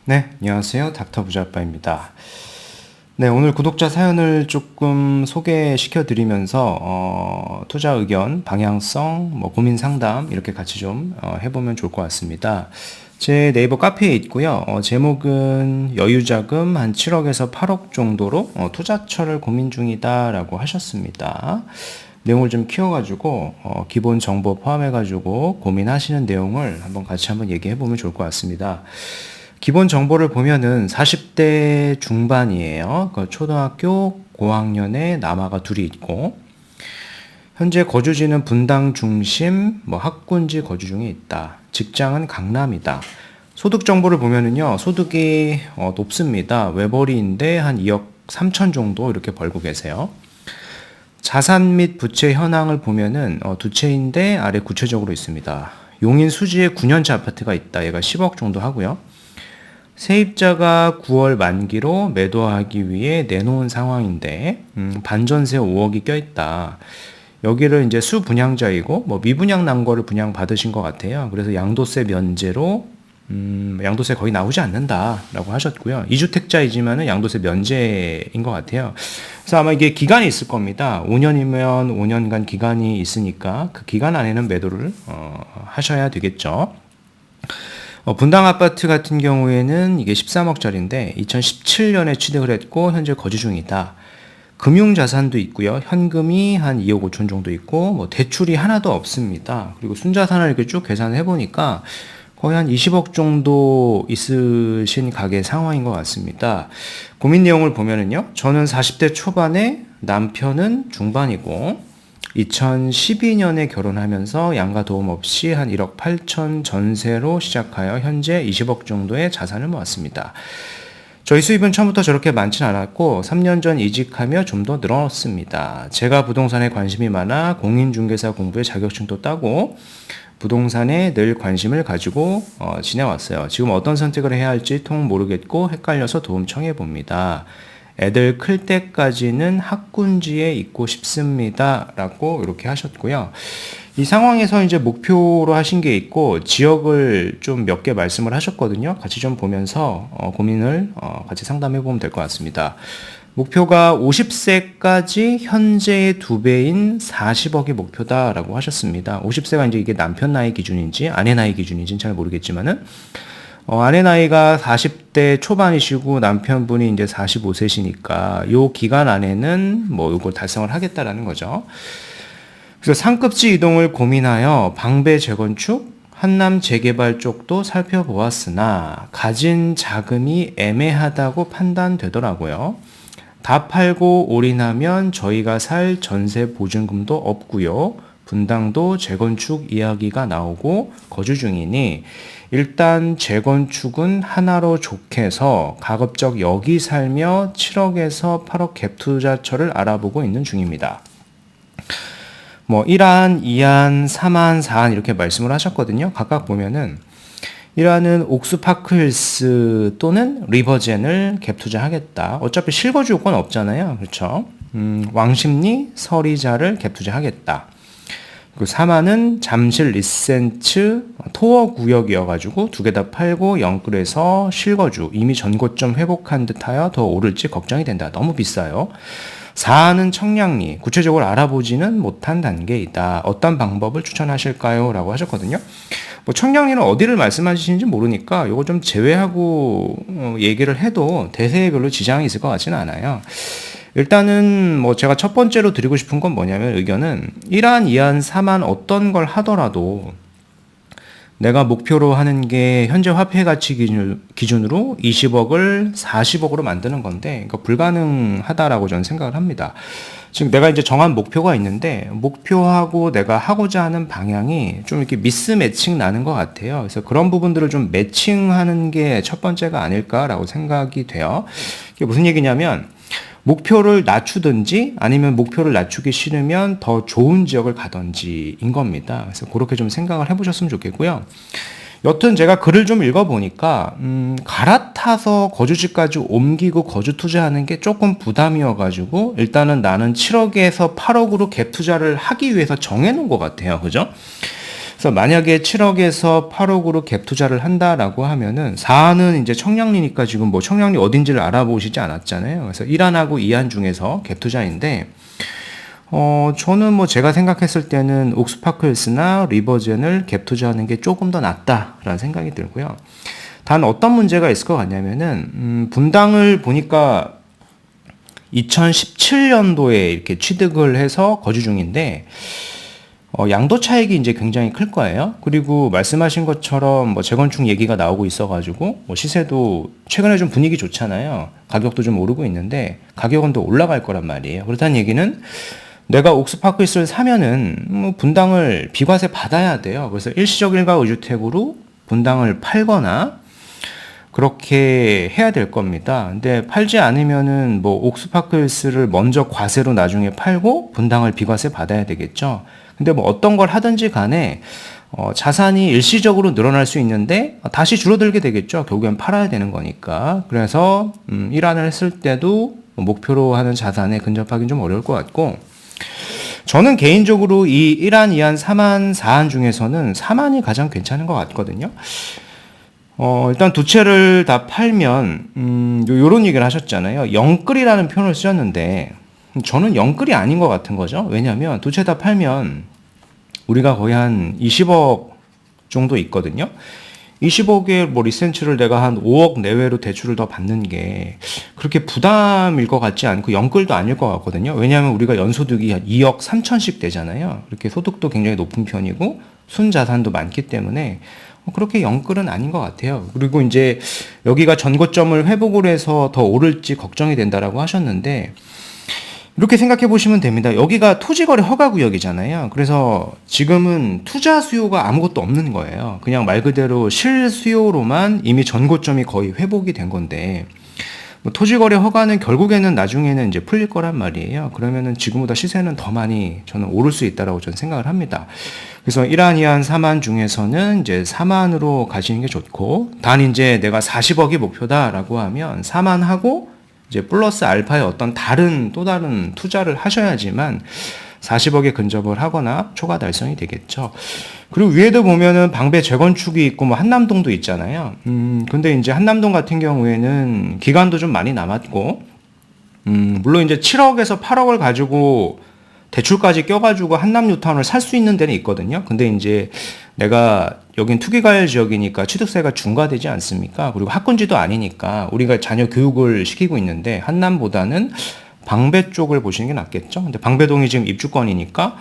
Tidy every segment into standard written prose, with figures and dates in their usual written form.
네, 안녕하세요. 닥터 부자빠입니다. 네, 오늘 구독자 사연을 조금 소개시켜 드리면서 투자 의견, 방향성, 고민 상담 이렇게 같이 좀 해보면 좋을 것 같습니다. 제 네이버 카페에 있고요. 제목은 여유자금 한 7억에서 8억 정도로 투자처를 고민 중이다라고 하셨습니다. 내용을 좀 키워가지고 기본 정보 포함해가지고 고민하시는 내용을 같이 얘기해보면 좋을 것 같습니다. 기본 정보를 보면은 40대 중반이에요. 초등학교 고학년에 남아가 둘이 있고, 현재 거주지는 분당 중심, 학군지 거주 중에 있다. 직장은 강남이다. 소득 정보를 보면은요, 소득이 높습니다. 외벌이인데 한 2억 3천 정도 이렇게 벌고 계세요. 자산 및 부채 현황을 보면은 두 채인데 아래 구체적으로 있습니다. 용인 수지에 9년차 아파트가 있다. 얘가 10억 정도 하고요. 세입자가 9월 만기로 매도하기 위해 내놓은 상황인데 반전세 5억이 껴있다. 여기를 이제 수분양자이고 미분양 난 거를 분양 받으신 것 같아요. 그래서 양도세 면제로 양도세 거의 나오지 않는다라고 하셨고요. 2주택자이지만은 양도세 면제인 것 같아요. 그래서 아마 이게 기간이 있을 겁니다. 5년이면 5년간 기간이 있으니까 그 기간 안에는 매도를 하셔야 되겠죠. 분당 아파트 같은 경우에는 이게 13억짜리인데 2017년에 취득을 했고 현재 거주 중이다. 금융자산도 있고요. 현금이 한 2억 5천 정도 있고 대출이 하나도 없습니다. 그리고 순자산을 이렇게 쭉 계산을 해보니까 거의 한 20억 정도 있으신 가계 상황인 것 같습니다. 고민 내용을 보면은요. 저는 40대 초반에 남편은 중반이고 2012년에 결혼하면서 양가 도움 없이 한 1억 8천 전세로 시작하여 현재 20억 정도의 자산을 모았습니다. 저희 수입은 처음부터 저렇게 많진 않았고 3년 전 이직하며 좀 더 늘었습니다. 제가 부동산에 관심이 많아 공인중개사 공부에 자격증도 따고 부동산에 늘 관심을 가지고 지내왔어요. 지금 어떤 선택을 해야 할지 통 모르겠고 헷갈려서 도움 청해봅니다. 애들 클 때까지는 학군지에 있고 싶습니다. 라고 이렇게 하셨고요. 이 상황에서 이제 목표로 하신 게 있고 지역을 좀 몇 개 말씀을 하셨거든요. 같이 좀 보면서 고민을 같이 상담해 보면 될 것 같습니다. 목표가 50세까지 현재의 2배인 40억이 목표다라고 하셨습니다. 50세가 이제 이게 남편 나이 기준인지 아내 나이 기준인지는 잘 모르겠지만은 아내 나이가 40대 초반이시고 남편분이 이제 45세시니까 요 기간 안에는 이걸 달성을 하겠다라는 거죠. 그래서 상급지 이동을 고민하여 방배 재건축, 한남 재개발 쪽도 살펴보았으나 가진 자금이 애매하다고 판단되더라고요. 다 팔고 올인하면 저희가 살 전세 보증금도 없고요. 분당도 재건축 이야기가 나오고 거주 중이니 일단 재건축은 하나로 좋게서 가급적 여기 살며 7억에서 8억 갭 투자처를 알아보고 있는 중입니다. 1안, 2안, 3안, 4안 이렇게 말씀을 하셨거든요. 각각 보면은 1안은 옥수파크힐스 또는 리버젠을 갭 투자하겠다. 어차피 실거주 요건 없잖아요. 그렇죠? 왕십리, 서리자를 갭 투자하겠다. 그리고 3안은 잠실 리센츠 토어 구역이어가지고 두 개 다 팔고 영끌에서 실거주 이미 전고점 회복한 듯하여 더 오를지 걱정이 된다. 너무 비싸요. 4안은 청량리 구체적으로 알아보지는 못한 단계이다. 어떤 방법을 추천하실까요? 라고 하셨거든요. 청량리는 어디를 말씀하시는지 모르니까 이거 좀 제외하고 얘기를 해도 대세에 별로 지장이 있을 것 같지는 않아요. 일단은 제가 첫 번째로 드리고 싶은 건 뭐냐면 의견은 1안, 2안, 3안 어떤 걸 하더라도 내가 목표로 하는 게 현재 화폐 가치 기준으로 20억을 40억으로 만드는 건데 불가능하다라고 저는 생각을 합니다. 지금 내가 이제 정한 목표가 있는데 목표하고 내가 하고자 하는 방향이 좀 이렇게 미스매칭 나는 것 같아요. 그래서 그런 부분들을 좀 매칭하는 게 첫 번째가 아닐까라고 생각이 돼요. 이게 무슨 얘기냐면 목표를 낮추든지 아니면 목표를 낮추기 싫으면 더 좋은 지역을 가든지인 겁니다. 그래서 그렇게 좀 생각을 해보셨으면 좋겠고요. 여튼 제가 글을 좀 읽어보니까 갈아타서 거주지까지 옮기고 거주 투자하는 게 조금 부담이어가지고 일단은 나는 7억에서 8억으로 갭 투자를 하기 위해서 정해놓은 것 같아요. 그죠? 그래서 만약에 7억에서 8억으로 갭 투자를 한다라고 하면은 4안은 이제 청량리니까 지금 뭐 청량리 어딘지를 알아보시지 않았잖아요. 그래서 1안하고 2안 중에서 갭 투자인데 저는 뭐 제가 생각했을 때는 옥스파클스나 리버젠을 갭 투자하는 게 조금 더 낫다라는 생각이 들고요. 단 어떤 문제가 있을 것 같냐면은 분당을 보니까 2017년도에 이렇게 취득을 해서 거주 중인데 양도 차익이 이제 굉장히 클 거예요. 그리고 말씀하신 것처럼 뭐 재건축 얘기가 나오고 있어가지고 뭐 시세도 최근에 좀 분위기 좋잖아요. 가격도 좀 오르고 있는데 가격은 더 올라갈 거란 말이에요. 그렇다는 얘기는 내가 옥스파크스를 사면은 뭐 분당을 비과세 받아야 돼요. 그래서 일시적 일가 의주택으로 분당을 팔거나 그렇게 해야 될 겁니다. 근데 팔지 않으면은 뭐 옥스파클스를 먼저 과세로 나중에 팔고 분당을 비과세 받아야 되겠죠. 근데 뭐 어떤 걸 하든지 간에 자산이 일시적으로 늘어날 수 있는데 다시 줄어들게 되겠죠. 결국엔 팔아야 되는 거니까. 그래서 1안을 했을 때도 목표로 하는 자산에 근접하기는 좀 어려울 것 같고, 저는 개인적으로 이 1안, 2안, 3안, 4안 중에서는 3안이 가장 괜찮은 것 같거든요. 일단 두 채를 다 팔면 요런 얘기를 하셨잖아요. 영끌이라는 표현을 쓰셨는데 저는 영끌이 아닌 것 같은 거죠. 왜냐하면 두 채 다 팔면 우리가 거의 한 20억 정도 있거든요. 20억의 뭐 리센츠를 내가 한 5억 내외로 대출을 더 받는 게 그렇게 부담일 것 같지 않고 영끌도 아닐 것 같거든요. 왜냐하면 우리가 연소득이 한 2억 3천씩 되잖아요. 그렇게 소득도 굉장히 높은 편이고 순자산도 많기 때문에 그렇게 영끌은 아닌 것 같아요. 그리고 이제 여기가 전고점을 회복을 해서 더 오를지 걱정이 된다라고 하셨는데 이렇게 생각해 보시면 됩니다. 여기가 토지거래 허가구역이잖아요. 그래서 지금은 투자 수요가 아무것도 없는 거예요. 그냥 말 그대로 실수요로만 이미 전고점이 거의 회복이 된 건데 뭐 토지거래 허가는 결국에는 나중에는 이제 풀릴 거란 말이에요. 그러면은 지금보다 시세는 더 많이 저는 오를 수 있다라고 저는 생각을 합니다. 그래서 1안, 2안, 3안 중에서는 이제 3안으로 가시는 게 좋고, 단 이제 내가 40억이 목표다라고 하면 3안하고 이제 플러스 알파의 어떤 또 다른 투자를 하셔야지만 40억에 근접을 하거나 초과 달성이 되겠죠. 그리고 위에도 보면은 방배 재건축이 있고 뭐 한남동도 있잖아요. 근데 이제 한남동 같은 경우에는 기간도 좀 많이 남았고, 물론 이제 7억에서 8억을 가지고 대출까지 껴가지고 한남뉴타운을 살 수 있는 데는 있거든요. 근데 이제 내가 여긴 투기과열 지역이니까 취득세가 중과되지 않습니까? 그리고 학군지도 아니니까 우리가 자녀 교육을 시키고 있는데 한남보다는 방배 쪽을 보시는 게 낫겠죠. 근데 방배동이 지금 입주권이니까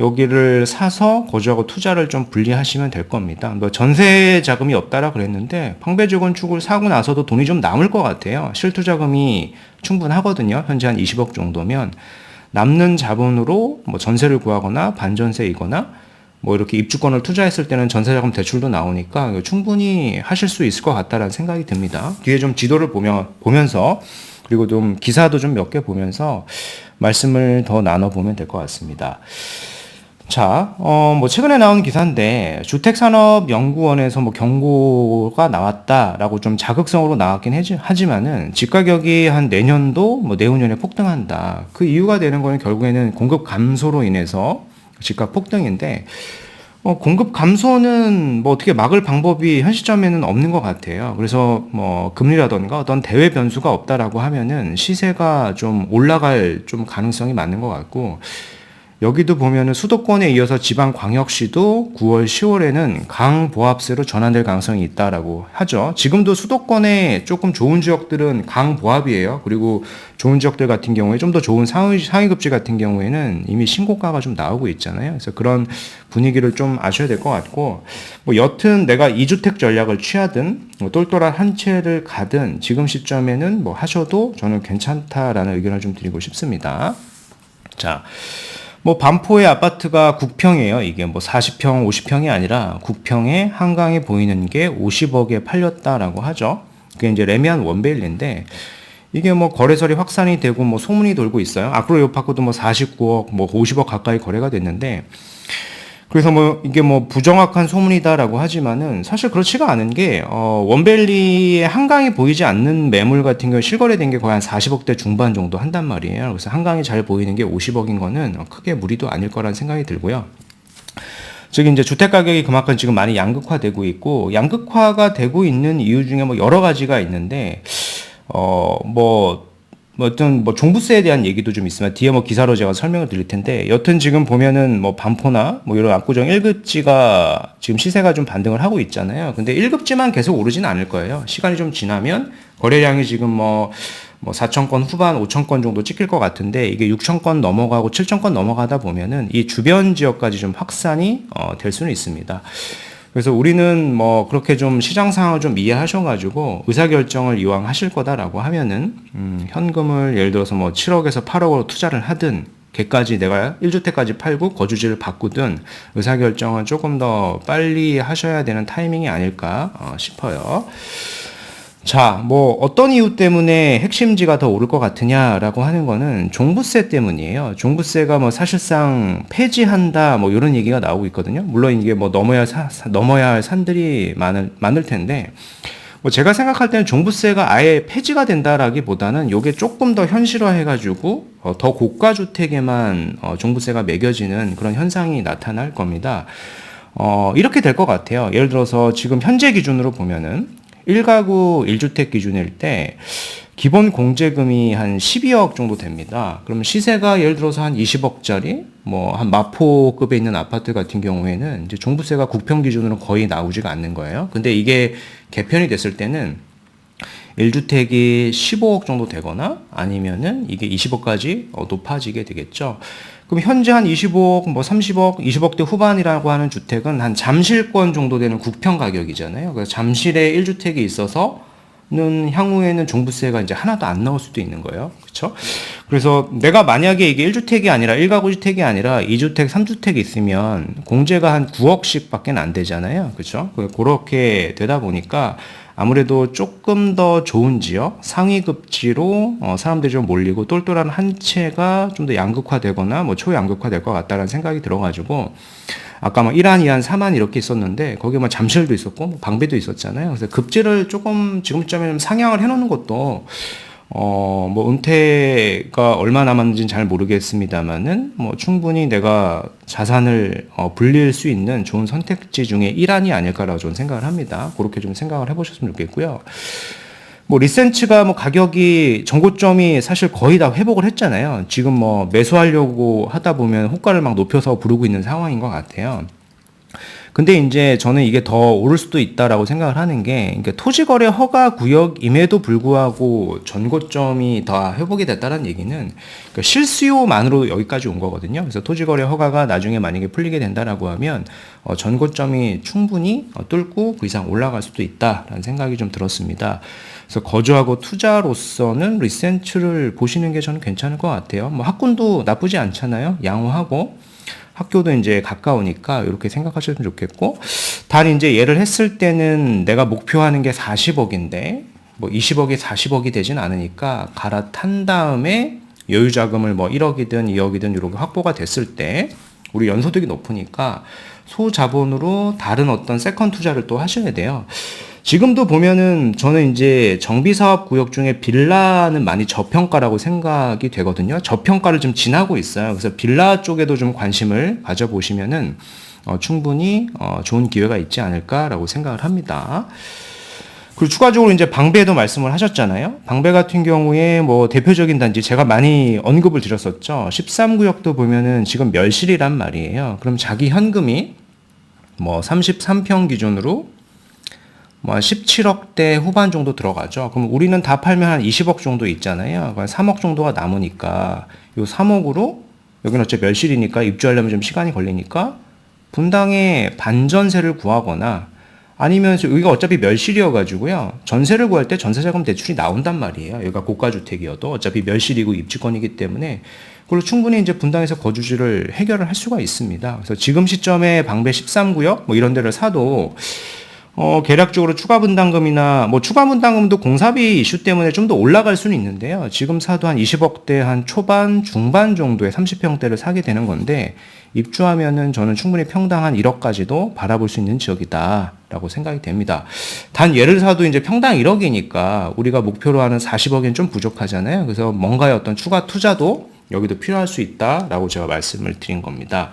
여기를 사서 거주하고 투자를 좀 분리하시면 될 겁니다. 뭐 전세 자금이 없다라 그랬는데 방배 재건축을 사고 나서도 돈이 좀 남을 것 같아요. 실투자금이 충분하거든요. 현재 한 20억 정도면 남는 자본으로 뭐 전세를 구하거나 반전세이거나 뭐 이렇게 입주권을 투자했을 때는 전세자금 대출도 나오니까 충분히 하실 수 있을 것 같다라는 생각이 듭니다. 뒤에 좀 지도를 보면서 그리고 좀 기사도 좀 몇 개 보면서 말씀을 더 나눠보면 될 것 같습니다. 자, 뭐 최근에 나온 기사인데 주택산업연구원에서 뭐 경고가 나왔다라고 좀 자극성으로 나왔긴 하지만은 집가격이 한 내년도 뭐 내후년에 폭등한다. 그 이유가 되는 거는 결국에는 공급 감소로 인해서 집값 폭등인데 공급 감소는 뭐 어떻게 막을 방법이 현 시점에는 없는 것 같아요. 그래서 뭐 금리라던가 어떤 대외 변수가 없다라고 하면은 시세가 좀 올라갈 좀 가능성이 많은 것 같고, 여기도 보면은 수도권에 이어서 지방광역시도 9월, 10월에는 강보합세로 전환될 가능성이 있다라고 하죠. 지금도 수도권에 조금 좋은 지역들은 강보합이에요. 그리고 좋은 지역들 같은 경우에 좀 더 좋은 상위급지 같은 경우에는 이미 신고가가 좀 나오고 있잖아요. 그래서 그런 분위기를 좀 아셔야 될 것 같고, 뭐 여튼 내가 2주택 전략을 취하든 뭐 똘똘한 한 채를 가든 지금 시점에는 뭐 하셔도 저는 괜찮다라는 의견을 좀 드리고 싶습니다. 자, 뭐 반포의 아파트가 9평이에요. 이게 뭐 40평, 50평이 아니라 9평에 한강이 보이는 게 50억에 팔렸다라고 하죠. 그게 이제 레미안 원베일리인데 이게 뭐 거래설이 확산이 되고 뭐 소문이 돌고 있어요. 아크로 요파크도 뭐 49억, 뭐 50억 가까이 거래가 됐는데, 그래서 뭐 이게 뭐 부정확한 소문이다라고 하지만은 사실 그렇지가 않은 게 원밸리에 한강이 보이지 않는 매물 같은 경우 실거래된 게 거의 한 40억대 중반 정도 한단 말이에요. 그래서 한강이 잘 보이는 게 50억인 거는 크게 무리도 아닐 거란 생각이 들고요. 즉 이제 주택 가격이 그만큼 지금 많이 양극화되고 있고, 양극화가 되고 있는 이유 중에 뭐 여러 가지가 있는데, 어떤 종부세에 대한 얘기도 좀 있으면 뒤에 뭐 기사로 제가 설명을 드릴 텐데, 여튼 지금 보면은 뭐 반포나 뭐 이런 압구정 1급지가 지금 시세가 좀 반등을 하고 있잖아요. 근데 1급지만 계속 오르지는 않을 거예요. 시간이 좀 지나면 거래량이 지금 뭐 4천 건 후반 5천 건 정도 찍힐 것 같은데, 이게 6천 건 넘어가고 7천 건 넘어가다 보면은 이 주변 지역까지 좀 확산이 될 수는 있습니다. 그래서 우리는 뭐 그렇게 좀 시장 상황을 좀 이해하셔가지고 의사결정을 이왕 하실 거다라고 하면은 현금을 예를 들어서 뭐 7억에서 8억으로 투자를 하든, 걔까지 내가 1주택까지 팔고 거주지를 바꾸든 의사결정을 조금 더 빨리 하셔야 되는 타이밍이 아닐까 싶어요. 자, 뭐 어떤 이유 때문에 핵심지가 더 오를 것 같으냐라고 하는 거는 종부세 때문이에요. 종부세가 뭐 사실상 폐지한다 뭐 이런 얘기가 나오고 있거든요. 물론 이게 뭐 넘어야 할 산들이 많을 텐데, 뭐 제가 생각할 때는 종부세가 아예 폐지가 된다라기보다는 요게 조금 더 현실화해가지고 더 고가 주택에만 종부세가 매겨지는 그런 현상이 나타날 겁니다. 이렇게 될 것 같아요. 예를 들어서 지금 현재 기준으로 보면은 1가구 1주택 기준일 때 기본 공제금이 한 12억 정도 됩니다. 그러면 시세가 예를 들어서 한 20억짜리, 뭐 한 마포급에 있는 아파트 같은 경우에는 이제 종부세가 국평 기준으로 거의 나오지가 않는 거예요. 근데 이게 개편이 됐을 때는 1주택이 15억 정도 되거나 아니면은 이게 20억까지 높아지게 되겠죠. 그럼 현재 한 25억, 뭐 30억, 20억대 후반이라고 하는 주택은 한 잠실권 정도 되는 국평 가격이잖아요. 그래서 잠실에 1주택이 있어서는 향후에는 종부세가 이제 하나도 안 나올 수도 있는 거예요. 그렇죠? 그래서 내가 만약에 이게 1주택이 아니라 1가구 주택이 아니라 2주택, 3주택이 있으면 공제가 한 9억씩 밖에 안 되잖아요. 그렇죠? 그렇게 되다 보니까 아무래도 조금 더 좋은 지역, 상위급지로 사람들이 좀 몰리고 똘똘한 한 채가 좀 더 양극화되거나 뭐 초양극화될 것 같다라는 생각이 들어가지고, 아까 뭐 1안, 2안, 3안 이렇게 있었는데 거기 뭐 잠실도 있었고 뭐 방배도 있었잖아요. 그래서 급지를 조금 지금쯤에 상향을 해놓는 것도 뭐 은퇴가 얼마 남았는지는 잘 모르겠습니다만은 뭐 충분히 내가 자산을 불릴 수 있는 좋은 선택지 중에 1안이 아닐까라고 저는 생각을 합니다. 그렇게 좀 생각을 해보셨으면 좋겠고요. 뭐 리센츠가 뭐 가격이 전고점이 사실 거의 다 회복을 했잖아요. 지금 뭐 매수하려고 하다 보면 호가를 막 높여서 부르고 있는 상황인 것 같아요. 근데 이제 저는 이게 더 오를 수도 있다라고 생각을 하는 게, 그러니까 토지거래 허가 구역임에도 불구하고 전고점이 다 회복이 됐다는 얘기는 그러니까 실수요만으로 여기까지 온 거거든요. 그래서 토지거래 허가가 나중에 만약에 풀리게 된다라고 하면 전고점이 충분히 뚫고 그 이상 올라갈 수도 있다라는 생각이 좀 들었습니다. 그래서 거주하고 투자로서는 리센츠를 보시는 게 저는 괜찮을 것 같아요. 뭐 학군도 나쁘지 않잖아요. 양호하고. 학교도 이제 가까우니까 이렇게 생각하시면 좋겠고, 단 이제 예를 했을 때는 내가 목표하는 게 40억인데 뭐 20억이 40억이 되진 않으니까 갈아탄 다음에 여유 자금을 뭐 1억이든 2억이든 이렇게 확보가 됐을 때 우리 연소득이 높으니까 소자본으로 다른 어떤 세컨 투자를 또 하셔야 돼요. 지금도 보면은 저는 이제 정비사업 구역 중에 빌라는 많이 저평가라고 생각이 되거든요. 저평가를 좀 지나고 있어요. 그래서 빌라 쪽에도 좀 관심을 가져보시면은 충분히 좋은 기회가 있지 않을까라고 생각을 합니다. 그리고 추가적으로 이제 방배도 말씀을 하셨잖아요. 방배 같은 경우에 뭐 대표적인 단지 제가 많이 언급을 드렸었죠. 13구역도 보면은 지금 멸실이란 말이에요. 그럼 자기 현금이 뭐 33평 기준으로 뭐 17억대 후반 정도 들어가죠. 그럼 우리는 다 팔면 한 20억 정도 있잖아요. 3억 정도가 남으니까 요 3억으로, 여기는 어차피 멸실이니까 입주하려면 좀 시간이 걸리니까 분당에 반전세를 구하거나, 아니면 여기가 어차피 멸실이어가지고요, 전세를 구할 때 전세자금 대출이 나온단 말이에요. 여기가 고가주택이어도 어차피 멸실이고 입주권이기 때문에 그걸로 충분히 이제 분당에서 거주지를 해결을 할 수가 있습니다. 그래서 지금 시점에 방배 13구역 뭐 이런 데를 사도 계략적으로 추가 분담금이나 뭐 추가 분담금도 공사비 이슈 때문에 좀 더 올라갈 수는 있는데요. 지금 사도 한 20억대 한 초반, 중반 정도의 30평대를 사게 되는 건데, 입주하면은 저는 충분히 평당 한 1억까지도 바라볼 수 있는 지역이다라고 생각이 됩니다. 단 얘를 사도 이제 평당 1억이니까 우리가 목표로 하는 40억엔 좀 부족하잖아요. 그래서 뭔가의 어떤 추가 투자도 여기도 필요할 수 있다라고 제가 말씀을 드린 겁니다.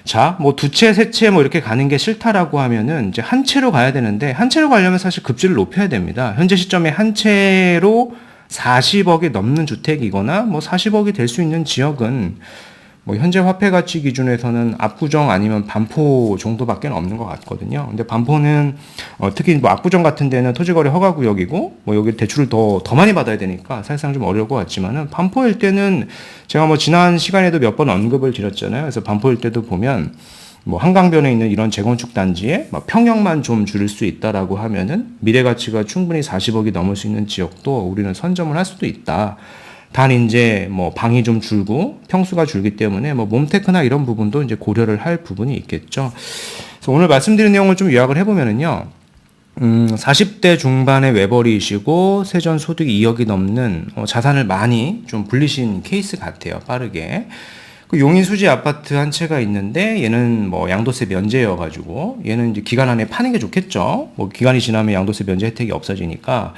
자, 뭐 두 채, 세 채 뭐 이렇게 가는 게 싫다라고 하면은 이제 한 채로 가야 되는데 한 채로 가려면 사실 급지를 높여야 됩니다. 현재 시점에 한 채로 40억이 넘는 주택이거나 뭐 40억이 될 수 있는 지역은 뭐 현재 화폐 가치 기준에서는 압구정 아니면 반포 정도밖에 없는 것 같거든요. 근데 반포는 특히 뭐 압구정 같은 데는 토지거래 허가 구역이고 뭐 여기 대출을 더 많이 받아야 되니까 사실상 좀 어려울 것 같지만은 반포 일대는 제가 뭐 지난 시간에도 몇 번 언급을 드렸잖아요. 그래서 반포 일대도 보면 뭐 한강변에 있는 이런 재건축 단지에 막 평형만 좀 줄일 수 있다라고 하면은 미래 가치가 충분히 40억이 넘을 수 있는 지역도 우리는 선점을 할 수도 있다. 단 이제 뭐 방이 좀 줄고 평수가 줄기 때문에 뭐 몸테크나 이런 부분도 이제 고려를 할 부분이 있겠죠. 그래서 오늘 말씀드린 내용을 좀 요약을 해보면은요. 40대 중반의 외벌이시고 세전 소득 2억이 넘는 자산을 많이 좀 불리신 케이스 같아요. 빠르게. 그 용인 수지 아파트 한 채가 있는데 얘는 뭐 양도세 면제여가지고 얘는 이제 기간 안에 파는 게 좋겠죠. 뭐 기간이 지나면 양도세 면제 혜택이 없어지니까.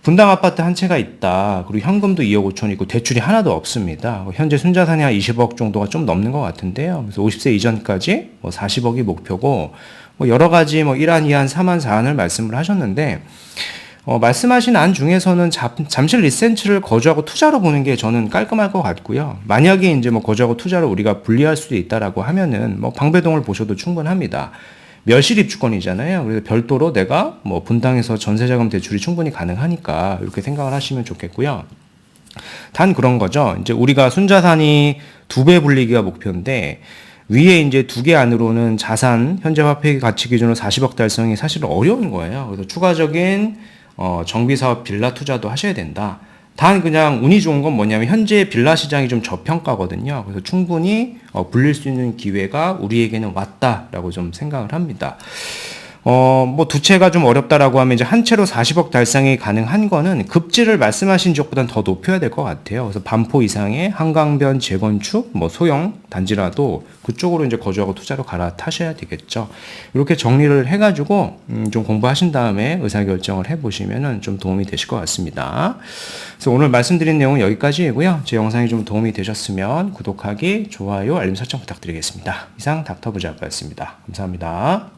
분당 아파트 한 채가 있다. 그리고 현금도 2억 5천 있고 대출이 하나도 없습니다. 현재 순자산이 한 20억 정도가 좀 넘는 것 같은데요. 그래서 50세 이전까지 뭐 40억이 목표고 뭐 여러 가지 뭐 1안, 2안, 3안, 4안을 말씀을 하셨는데 말씀하신 안 중에서는 잠실 리센츠를 거주하고 투자로 보는 게 저는 깔끔할 것 같고요. 만약에 이제 뭐 거주하고 투자를 우리가 분리할 수도 있다라고 하면은 뭐 방배동을 보셔도 충분합니다. 멸실 입주권이잖아요. 그래서 별도로 내가 뭐 분당에서 전세자금 대출이 충분히 가능하니까 이렇게 생각을 하시면 좋겠고요. 단 그런 거죠. 이제 우리가 순자산이 2배 불리기가 목표인데 위에 이제 2개 안으로는 자산 현재 화폐 가치 기준으로 40억 달성이 사실 어려운 거예요. 그래서 추가적인 정비사업 빌라 투자도 하셔야 된다. 단 그냥 운이 좋은 건 뭐냐면 현재 빌라 시장이 좀 저평가거든요. 그래서 충분히 불릴 수 있는 기회가 우리에게는 왔다라고 좀 생각을 합니다. 뭐 두 채가 좀 어렵다라고 하면 이제 한 채로 40억 달성이 가능한 거는 급지를 말씀하신 지역보다는 더 높여야 될 것 같아요. 그래서 반포 이상의 한강변 재건축, 뭐 소형 단지라도 그쪽으로 이제 거주하고 투자로 갈아타셔야 되겠죠. 이렇게 정리를 해가지고 좀 공부하신 다음에 의사결정을 해보시면은 좀 도움이 되실 것 같습니다. 그래서 오늘 말씀드린 내용은 여기까지이고요. 제 영상이 좀 도움이 되셨으면 구독하기, 좋아요, 알림 설정 부탁드리겠습니다. 이상 닥터부자였습니다. 감사합니다.